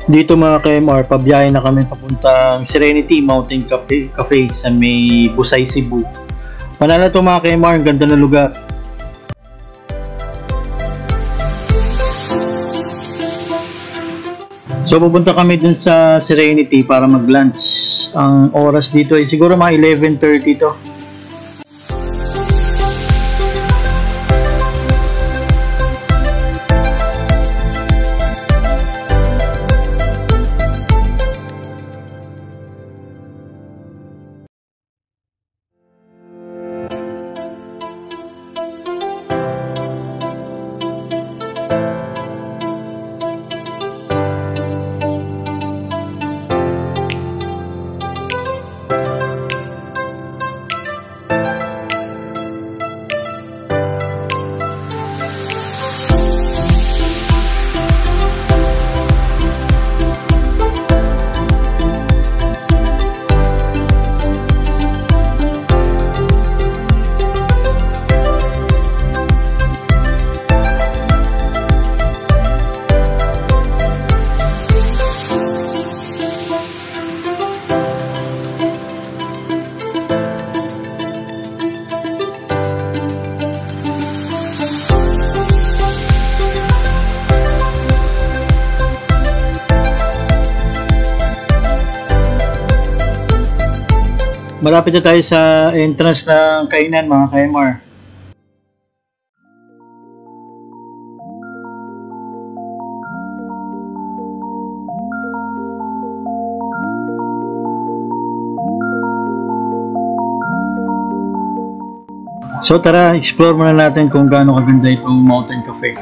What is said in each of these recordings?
Dito mga KMR, pabiyahe na kami papuntang Serenity Mountain Cafe sa may Busay, Cebu. Manala to mga KMR, ang ganda na lugar. So pupunta kami dun sa Serenity para mag-lunch. Ang oras dito ay siguro mga 11:30 to. Malapit na tayo sa entrance ng kainan mga KMR. So tara, explore muna natin kung gaano kaganda itong Mountain Cafe.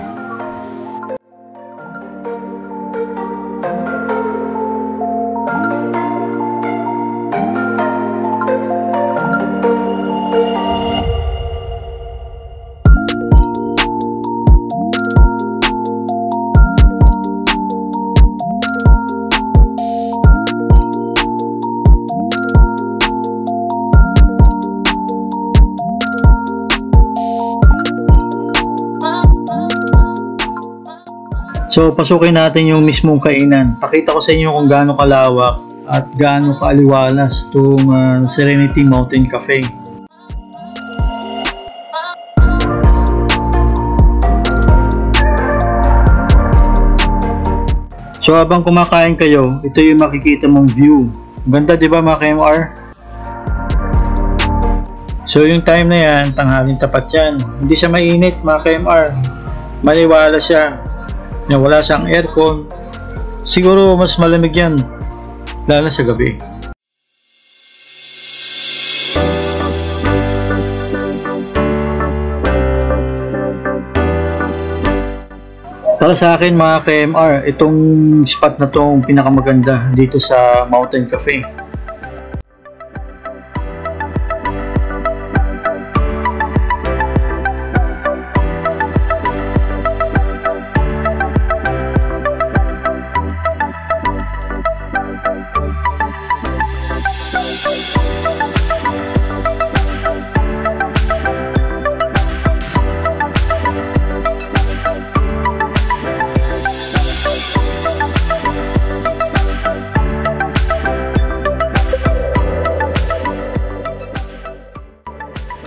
So, pasukin natin yung mismong kainan. Pakita ko sa inyo kung gaano kalawak at gaano kaaliwalas itong Serenity Mountain Cafe. So, habang kumakain kayo, ito yung makikita mong view. Ganda, di ba mga KMR? So, yung time na yan, tanghaling tapat yan. Hindi siya mainit mga KMR. Maliwala siya. Wala siyang aircon. Siguro mas malamig yan lalo sa gabi. Para sa akin mga KMR, itong spot na itong pinakamaganda dito sa Mountain Cafe.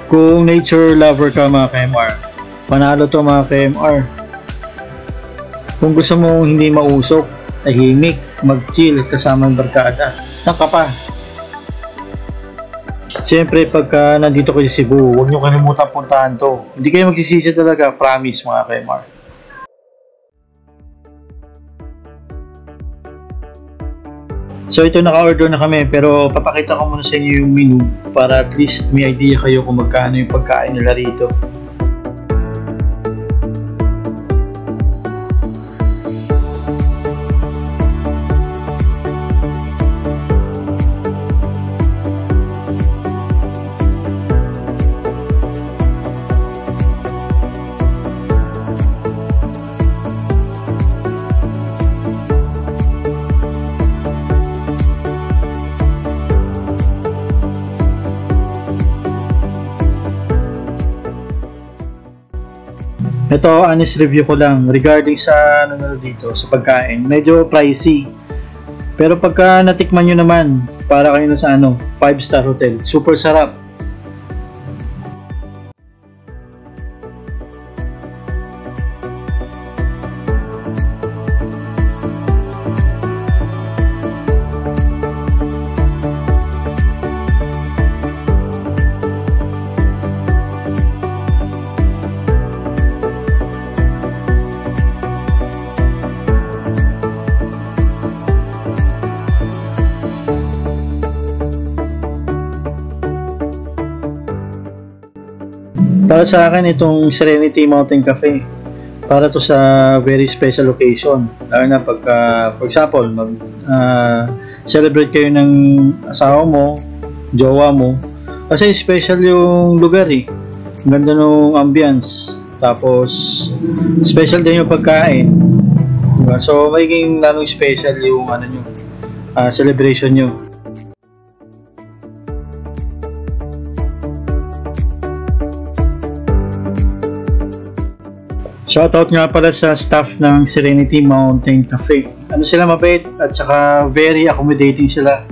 Kung nature lover ka mga KMR, panalo to mga KMR. Kung gusto mo hindi mausok, tahimik, mag-chill kasama ng barkada, saan ka pa? Siyempre pagka nandito kayo sa Cebu, huwag nyo kalimutan puntahan to. Hindi kayo magsisisi talaga, promise mga KMR. So ito, naka-order na kami, pero papakita ko muna sa inyo yung menu para at least may idea kayo kung magkano yung pagkain nila rito. Ito, honest review ko lang regarding sa dito, sa pagkain. Medyo pricey. Pero pagka natikman nyo naman, para kayo na sa 5-star hotel. Super sarap. Para sa akin, itong Serenity Mountain Cafe, para to sa very special occasion. Lalo na pagka, for example, celebrate kayo ng asawa mo, jowa mo. Kasi special yung lugar eh. Ang ganda ng ambience. Tapos, special din yung pagkain. Diba? So, magiging lalong special yung celebration nyo. Shoutout nga pala sa staff ng Serenity Mountain Cafe. Ano sila, mabait at saka very accommodating sila.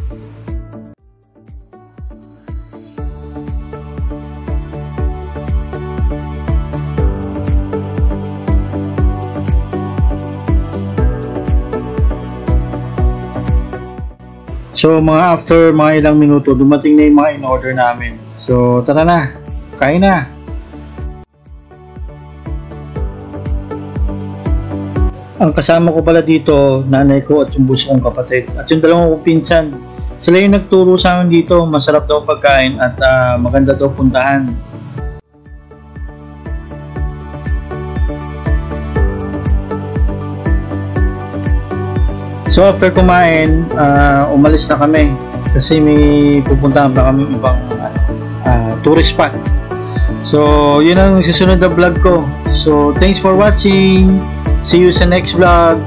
So after mga ilang minuto, dumating na yung mga in-order namin. So tara na, kain na! Ang kasama ko pala dito, nanay ko at yung bunso kong kapatid. At yung dalawang kong pinsan. Sila yung nagturo sa amin dito. Masarap daw pagkain at maganda daw puntahan. So after kumain, umalis na kami. Kasi may pupuntahan pa kami ibang tourist spot. So yun ang susunod na vlog ko. So thanks for watching. See you sa next vlog.